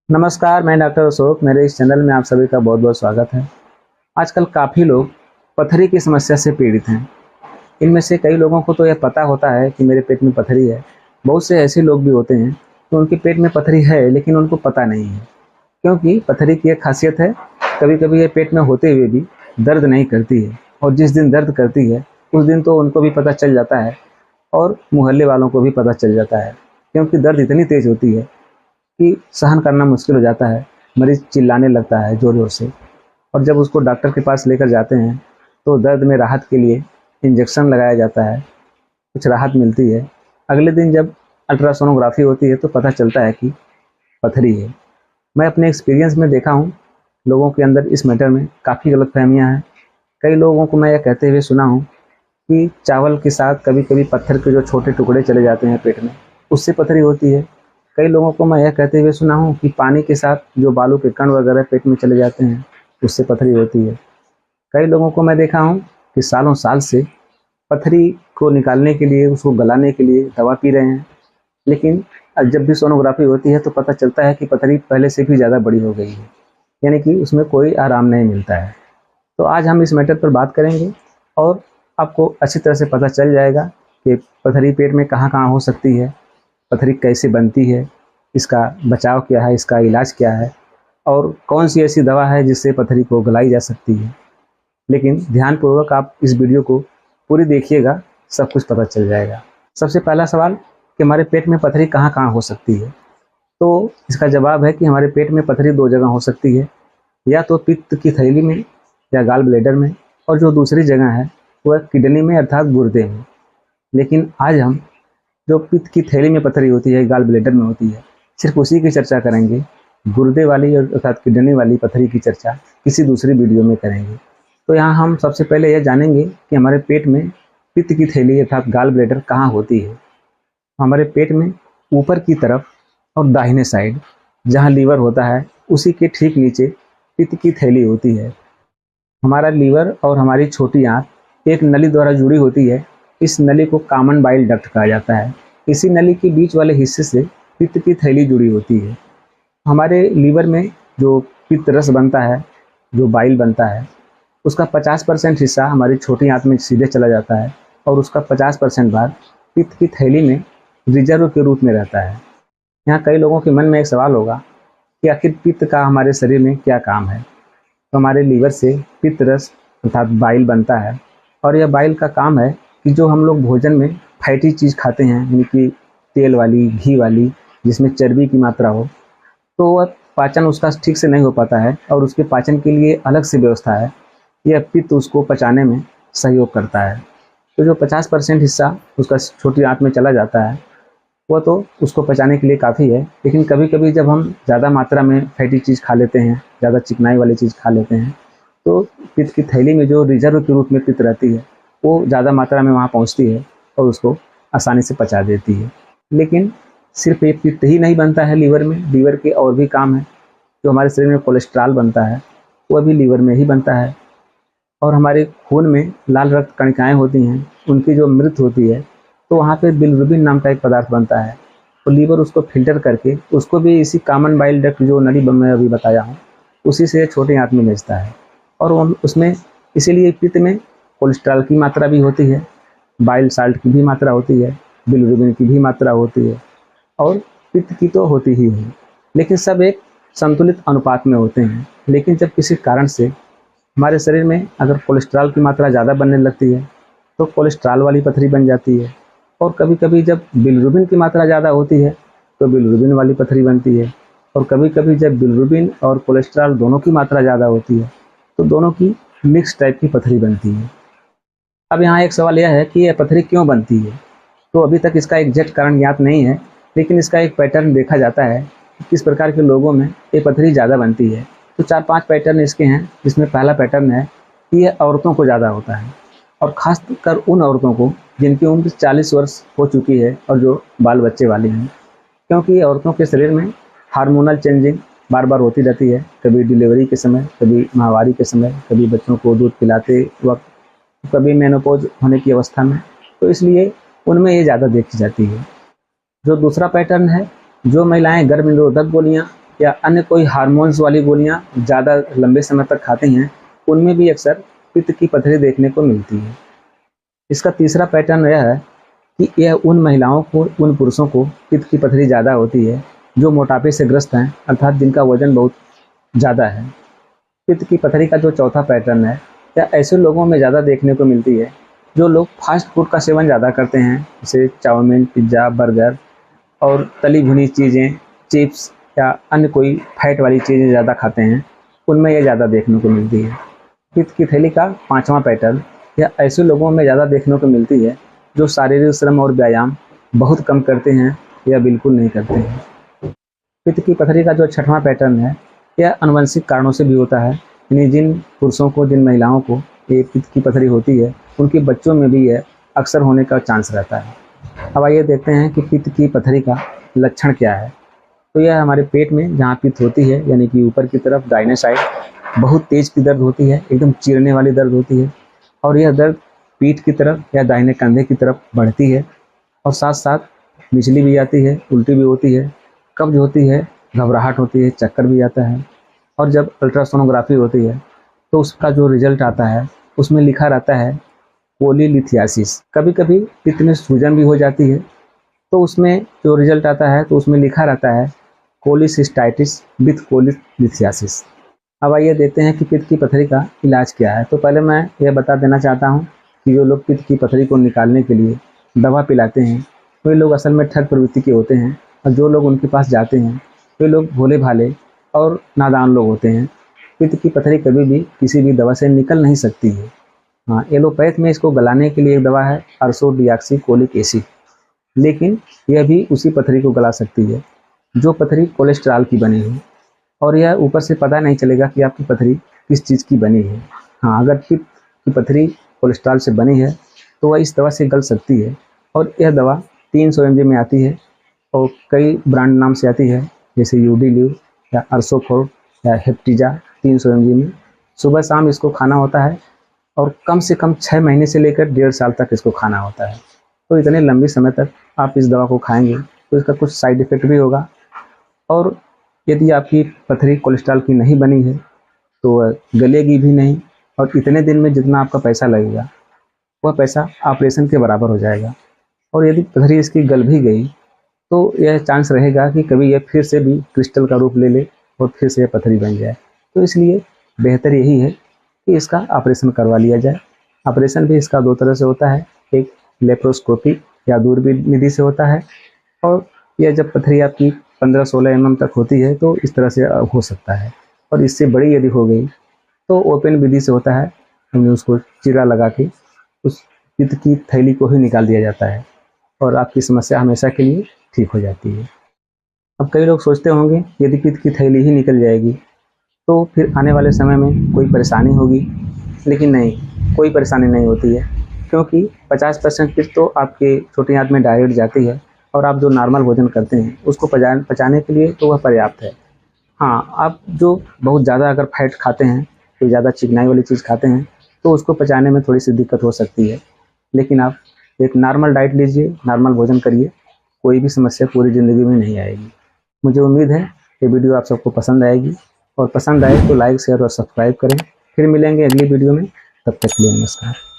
नमस्कार, मैं डॉक्टर अशोक। मेरे इस चैनल में आप सभी का बहुत बहुत स्वागत है। आजकल काफ़ी लोग पथरी की समस्या से पीड़ित हैं। इनमें से कई लोगों को तो यह पता होता है कि मेरे पेट में पथरी है। बहुत से ऐसे लोग भी होते हैं कि उनके पेट में पथरी है लेकिन उनको पता नहीं है, क्योंकि पथरी की एक खासियत है, कभी कभी ये पेट में होते हुए भी दर्द नहीं करती है, और जिस दिन दर्द करती है उस दिन तो उनको भी पता चल जाता है और मोहल्ले वालों को भी पता चल जाता है, क्योंकि दर्द इतनी तेज़ होती है कि सहन करना मुश्किल हो जाता है। मरीज़ चिल्लाने लगता है ज़ोर-ज़ोर से, और जब उसको डॉक्टर के पास लेकर जाते हैं तो दर्द में राहत के लिए इंजेक्शन लगाया जाता है, कुछ राहत मिलती है। अगले दिन जब अल्ट्रासोनोग्राफी होती है तो पता चलता है कि पथरी है। मैं अपने एक्सपीरियंस में देखा हूँ, लोगों के अंदर इस मैटर में काफ़ी गलतफ़हमियाँ हैं। कई लोगों को मैं यह कहते हुए सुना हूँ कि चावल के साथ कभी-कभी पत्थर के जो छोटे टुकड़े चले जाते हैं पेट में, उससे पथरी होती है। कई लोगों को मैं यह कहते हुए सुना हूँ कि पानी के साथ जो बालू के कण वगैरह पेट में चले जाते हैं, उससे पथरी होती है। कई लोगों को मैं देखा हूँ कि सालों साल से पथरी को निकालने के लिए, उसको गलाने के लिए दवा पी रहे हैं, लेकिन जब भी सोनोग्राफी होती है तो पता चलता है कि पथरी पहले से भी ज़्यादा बड़ी हो गई है, यानी कि उसमें कोई आराम नहीं मिलता है। तो आज हम इस मैटर पर बात करेंगे और आपको अच्छी तरह से पता चल जाएगा कि पथरी पेट में कहाँ-कहाँ हो सकती है, पथरी कैसे बनती है, इसका बचाव क्या है, इसका इलाज क्या है, और कौन सी ऐसी दवा है जिससे पथरी को गलाई जा सकती है। लेकिन ध्यानपूर्वक आप इस वीडियो को पूरी देखिएगा, सब कुछ पता चल जाएगा। सबसे पहला सवाल कि हमारे पेट में पथरी कहाँ-कहाँ हो सकती है, तो इसका जवाब है कि हमारे पेट में पथरी 2 जगह हो सकती है, या तो पित्त की थैली में या गॉल ब्लैडर में, और जो दूसरी जगह है वह किडनी में अर्थात गुर्दे में। लेकिन आज हम जो पित्त की थैली में पथरी होती है, गॉल ब्लैडर में होती है, सिर्फ उसी की चर्चा करेंगे। गुर्दे वाली और अर्थात किडनी वाली पथरी की चर्चा किसी दूसरी वीडियो में करेंगे। तो यहाँ हम सबसे पहले यह जानेंगे कि हमारे पेट में पित्त की थैली अर्थात गॉल ब्लैडर कहाँ होती है। हमारे पेट में ऊपर की तरफ और दाहिने साइड जहाँ लीवर होता है, उसी के ठीक नीचे पित्त की थैली होती है। हमारा लीवर और हमारी छोटी आँत एक नली द्वारा जुड़ी होती है। इस नली को कॉमन बाइल डक्ट कहा जाता है। इसी नली के बीच वाले हिस्से से पित्त की थैली जुड़ी होती है। हमारे लीवर में जो पित्त रस बनता है, जो बाइल बनता है, उसका 50% हिस्सा हमारी छोटी आँत में सीधे चला जाता है, और उसका 50% भाग पित्त की थैली में रिजर्व के रूप में रहता है। यहाँ कई लोगों के मन में एक सवाल होगा कि आखिर पित्त का हमारे शरीर में क्या काम है। तो हमारे लीवर से पित्त रस अर्थात बाइल बनता है, और यह बाइल का काम है कि जो हम लोग भोजन में फैटी चीज़ खाते हैं, यानी कि तेल वाली, घी वाली, जिसमें चर्बी की मात्रा हो, तो वह पाचन उसका ठीक से नहीं हो पाता है, और उसके पाचन के लिए अलग से व्यवस्था है। यह पित्त उसको पचाने में सहयोग करता है। तो जो 50% हिस्सा उसका छोटी आँत में चला जाता है, वो तो उसको पचाने के लिए काफ़ी है। लेकिन कभी कभी जब हम ज़्यादा मात्रा में फैटी चीज़ खा लेते हैं, ज़्यादा चिकनाई वाली चीज़ खा लेते हैं, तो पित्त की थैली में जो रिजर्व के रूप में पित्त रहती है, वो ज़्यादा मात्रा में वहाँ पहुँचती है और उसको आसानी से पचा देती है। लेकिन सिर्फ ये पित्त ही नहीं बनता है लीवर में, लीवर के और भी काम है। जो हमारे शरीर में कोलेस्ट्रॉल बनता है, वह भी लीवर में ही बनता है। और हमारे खून में लाल रक्त कणिकाएँ होती हैं, उनकी जो मृत होती है, तो वहाँ पे बिलिरुबिन नाम का एक पदार्थ बनता है। तो लीवर उसको फ़िल्टर करके उसको भी इसी कॉमन बाइल डक्ट जो नली मैं अभी बताया हूँ, उसी से छोटी आँत में भेजता है। और वो उसमें इसीलिए पित्त में कोलेस्ट्रॉल की मात्रा भी होती है, बाइल साल्ट की भी मात्रा होती है, बिलिरुबिन की भी मात्रा होती है, और पित्त की तो होती ही है। लेकिन सब एक संतुलित अनुपात में होते हैं। लेकिन जब किसी कारण से हमारे शरीर में अगर कोलेस्ट्रॉल की मात्रा ज़्यादा बनने लगती है, तो कोलेस्ट्रॉल वाली पथरी बन जाती है। और कभी-कभी जब बिलिरुबिन की मात्रा ज़्यादा होती है, तो बिलिरुबिन वाली पथरी बनती है। और कभी-कभी जब बिलिरुबिन और कोलेस्ट्रॉल दोनों की मात्रा ज़्यादा होती है, तो दोनों की मिक्स टाइप की पथरी बनती है। अब यहाँ एक सवाल यह है कि यह पथरी क्यों बनती है? तो अभी तक इसका एग्जैक्ट कारण ज्ञात नहीं है, लेकिन इसका एक पैटर्न देखा जाता है कि किस प्रकार के लोगों में ये पथरी ज़्यादा बनती है। तो 4-5 पैटर्न इसके हैं, जिसमें पहला पैटर्न है कि यह औरतों को ज़्यादा होता है, और ख़ासकर उन औरतों को जिनकी उम्र 40 वर्ष हो चुकी है और जो बाल बच्चे वाली हैं। क्योंकि औरतों के शरीर में हार्मोनल चेंजिंग बार बार होती रहती है, कभी डिलीवरी के समय, कभी माहवारी के समय, कभी बच्चों को दूध पिलाते वक्त, कभी मेनोपॉज होने की अवस्था में। तो इसलिए उनमें ये ज़्यादा देखी जाती है। जो दूसरा पैटर्न है, जो महिलाएं गर्भ निरोधक गोलियां या अन्य कोई हार्मोन्स वाली गोलियां ज़्यादा लंबे समय तक खाते हैं, उनमें भी अक्सर पित्त की पथरी देखने को मिलती है। इसका तीसरा पैटर्न यह है कि यह उन महिलाओं को, उन पुरुषों को पित्त की पथरी ज़्यादा होती है जो मोटापे से ग्रस्त हैं, अर्थात जिनका वजन बहुत ज़्यादा है। पित्त की पथरी का जो चौथा पैटर्न है, यह ऐसे लोगों में ज़्यादा देखने को मिलती है जो लोग फास्ट फूड का सेवन ज़्यादा करते हैं, जैसे चाउमीन, पिज्ज़ा, बर्गर और तली भुनी चीज़ें, चिप्स या अन्य कोई फैट वाली चीज़ें ज़्यादा खाते हैं, उनमें यह ज़्यादा देखने को मिलती है। पित्त की थैली का पाँचवा पैटर्न, यह ऐसे लोगों में ज़्यादा देखने को मिलती है जो शारीरिक श्रम और व्यायाम बहुत कम करते हैं या बिल्कुल नहीं करते हैं। पित्त की पथरी का जो छठवां पैटर्न है, यह आनुवंशिक कारणों से भी होता है, यानी जिन पुरुषों को, जिन महिलाओं को ये पित्त की पथरी होती है, उनके बच्चों में भी यह अक्सर होने का चांस रहता है। अब आइए देखते हैं कि पित्त की पथरी का लक्षण क्या है। तो यह हमारे पेट में जहाँ पित्त होती है, यानी कि ऊपर की तरफ दाहिने साइड बहुत तेज की दर्द होती है, एकदम चीरने वाली दर्द होती है, और यह दर्द पीठ की तरफ या दाहिने कंधे की तरफ बढ़ती है, और साथ साथ मिचली भी आती है, उल्टी भी होती है, कब्ज होती है, घबराहट होती है, चक्कर भी आता है। और जब अल्ट्रासोनोग्राफी होती है तो उसका जो रिजल्ट आता है उसमें लिखा रहता है कोलीलिथियासिस। कभी कभी पित्त में सूजन भी हो जाती है, तो उसमें जो रिजल्ट आता है तो उसमें लिखा रहता है कोलिसिस्टाइटिस विथ कोलीलिथियासिस। अब आइए देखते हैं कि पित्त की पथरी का इलाज क्या है। तो पहले मैं यह बता देना चाहता हूँ कि जो लोग पित्त की पथरी को निकालने के लिए दवा पिलाते हैं, वे लोग असल में ठग प्रवृत्ति के होते हैं, और जो लोग उनके पास जाते हैं वे लोग भोले भाले और नादान लोग होते हैं। पित्त की पथरी कभी भी किसी भी दवा से निकल नहीं सकती है। हाँ, एलोपैथ में इसको गलाने के लिए एक दवा है अर्सोडिऑक्सीकोलिक एसिड, लेकिन यह भी उसी पथरी को गला सकती है जो पथरी कोलेस्ट्रॉल की बनी है, और यह ऊपर से पता नहीं चलेगा कि आपकी पथरी किस चीज़ की बनी है। हाँ, अगर पित्त की पथरी कोलेस्ट्रॉल से बनी है तो वह इस दवा से गल सकती है, और यह दवा 300 mg में आती है और कई ब्रांड नाम से आती है, जैसे यूडील्यू या अर्सोफोर्ड या हेप्टिजा। 300 mg में सुबह शाम इसको खाना होता है, और कम से कम 6 महीने से लेकर 1.5 साल तक इसको खाना होता है। तो इतने लंबे समय तक आप इस दवा को खाएंगे तो इसका कुछ साइड इफ़ेक्ट भी होगा, और यदि आपकी पथरी कोलेस्ट्रॉल की नहीं बनी है तो वह गलेगी भी नहीं, और इतने दिन में जितना आपका पैसा लगेगा वह पैसा ऑपरेशन के बराबर हो जाएगा। और यदि पथरी इसकी गल भी गई तो यह चांस रहेगा कि कभी यह फिर से भी क्रिस्टल का रूप ले ले और फिर से यह पथरी बन जाए। तो इसलिए बेहतर यही है कि इसका ऑपरेशन करवा लिया जाए। ऑपरेशन भी इसका 2 तरह से होता है, एक लेप्रोस्कोपी या दूरबीन विधि से होता है, और यह जब पथरी आपकी 15-16 mm तक होती है तो इस तरह से हो सकता है, और इससे बड़ी यदि हो गई तो ओपन विधि से होता है। हमने उसको चीरा लगा के उस पित्त की थैली को ही निकाल दिया जाता है, और आपकी समस्या हमेशा के लिए ठीक हो जाती है। अब कई लोग सोचते होंगे यदि पित्त की थैली ही निकल जाएगी तो फिर आने वाले समय में कोई परेशानी होगी, लेकिन नहीं, कोई परेशानी नहीं होती है, क्योंकि 50% पित्त तो आपके छोटी आंत में डायरेक्ट जाती है, और आप जो नॉर्मल भोजन करते हैं उसको पचाने के लिए तो वह पर्याप्त है। हाँ, आप जो बहुत ज़्यादा अगर फैट खाते हैं, कोई ज़्यादा चिकनाई वाली चीज़ खाते हैं, तो उसको पचाने में थोड़ी सी दिक्कत हो सकती है, लेकिन आप एक नॉर्मल डाइट लीजिए, नॉर्मल भोजन करिए, कोई भी समस्या पूरी ज़िंदगी में नहीं आएगी। मुझे उम्मीद है ये वीडियो आप सबको पसंद आएगी, और पसंद आए तो लाइक, शेयर और सब्सक्राइब करें। फिर मिलेंगे अगली वीडियो में, तब तक के लिए नमस्कार।